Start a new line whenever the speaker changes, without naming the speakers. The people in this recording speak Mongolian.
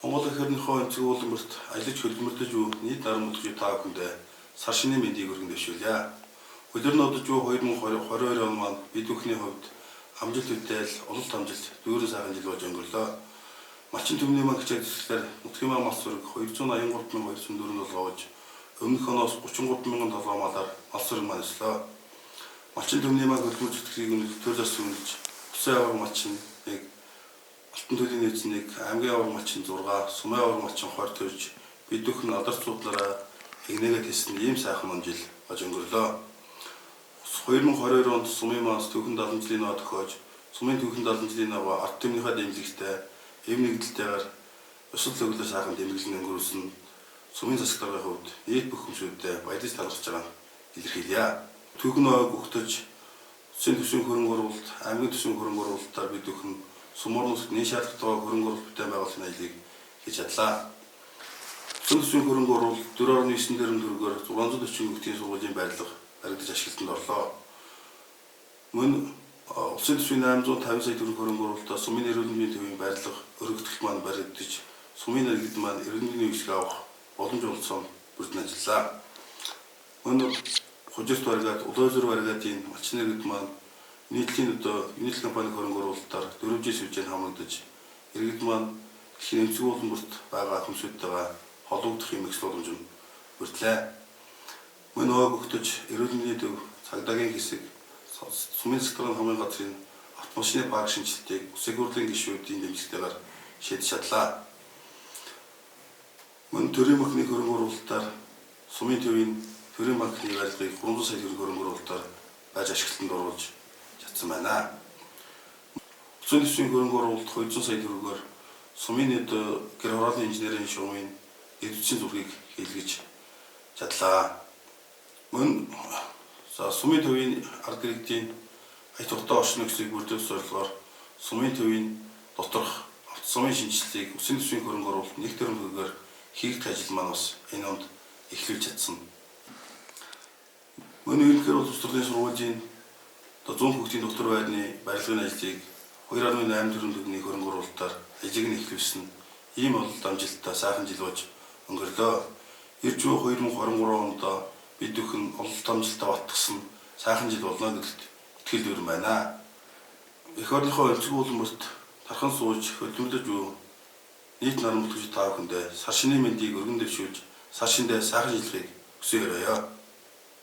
Монгол Их орныхоо өнцөг ууламбарт аялаж хөлбөмбөрлөж буй нийт наран мөдөж та бүхэндээ сар шинийн мэндийг өргөн дэвшүүлье. Өдөр нь удаж буй 2022 он маань бид бүхний хувьд амжилт үтэл улалт амжилт дүүрэн сайхан жил болж өнгөрлөө. Малчин төмний маань хичээл зүсгэлээр нутгийн маань мас зүрэг 283,204 болгож өмнөх оноос 33,007 малаар мас зүрэг маань өслөө. Малчин төмний маань хөлбөмбөж зүтгэхийг төлөөс үнэлж Усан авар малчин нэг Алтан төлөний эзнийг аймгийн авар малчин 6, Сумын авар малчин 20 төрж бид бүхэн алдар цуудлаараа игнэгээд хийсэн ийм сайхан он жил болж өнгөрлөө. 2022 онд Сумын маань түүхэн 70 жилийн нөө төхөж, Сумын түүхэн 70 жилийн нөө ард түмнийхээ дэмжлэгтэй эв нэгдэлтэйгээр ёсол зөвлөлөөр сайхан дэмжлэн өнгөрүүлсэн Сумын засаглагын хувьд нийт бүх хүмүүсүүдэд баярлаж талархаж байгааг илэрхийлье. Түүхэн нөө гүгтэж Усын төсвийн хөрөнгө оруулалт, аймгийн төсвийн хөрөнгө оруулалтаар бид бүхэн Суморноос нийт шаардлагатай хөрөнгө оруулалт бүтээн байгуулалтын аялыг хийж чадлаа. Усын төсвийн хөрөнгө оруулалт 4.9 тэрбум төгрөгөөр 640 хүүхдийн сургуулийн барилга баригдаж ашиглалтанд орлоо. Мөн Улсын төсвийн 850 сая төгрөг хөрөнгө оруулалтаар Сумын эрүүл мэндийн төвийн барилга өргөгдөлт маань баригдаж Сумын иргэд маань эрүүл мэндийн үйлчилгээ авах боломж олгосон бүрдэн ажиллаа. Мөн Хужирт баригад, Улаозур баригадын малчин иргэд маань нийтлийн Unitel компани хөрөнгө оруулалтаар 4 жил сүжээн хамрагдаж иргэд маань дэлхийн эмзэг ууламбарт байгаа хүмүүсүүдтэйгээ холбогдох юм их боломж бүрдлээ. Мөн нөгөө гөгтөж эрүүл мэндийн төв цагдаагийн хэсэг Сумын засгийн хамгийн газрын автомашины парк шинжилтийг Усыг хурлын гишүүдийн дэмжлэгтэйгээр шийдэж чадлаа. Мөн төрийн банкны хөрөнгө оруулалтаар Сумын төвийн төрийн банкны барилгыг 300 сая төгрөг хөрөнгө оруулалтаар байж ашиглалтанд оруулж чадсан байна. Усын төсвийн хөрөнгө оруулалт 200 сая төгрөгөөр Сумын гэр хорооллын инженерийн шугамын эдвцийн зургийг хийлгэж чадлаа. Мөн Сумын төвийн ард иргэдийн ая тухтай орчин нөхцөлийг бүрдүүлэх зорилгоор Сумын төвийн доторх автосумын шинжилгээг Усын төсвийн хөрөнгө оруулалт 1 тэрбум төгрөгөөр хийх ажил маань бас энэ онд эхлүүлж чадсан. Мөн ерөнхийдөө улс төрийн сургуулийн 100 хүүхдийн доктор байрны барилгын ажлыг 2.8 тэрбум төгрөгийн хөрөнгө оруулалтаар ажлыг нь эхлүүлсэн ийм ололт амжилттай сайхан жил болж өнгөрлөө. Ирж буй 2023 онд бид бүхэн ололт амжилттай баттгсан сайхан жил болно гэдэгт итгэл дүүрэн байна. Их орныхоо өнцөг ууламбарт тархан сууж хөлбөмбөрлөж буй нийт наран мөдөж та бүхэндээ сар шинийн мэндийг өргөн дэвшүүлж сар шиндээ сайхан жилхийг хүсье өрөөё.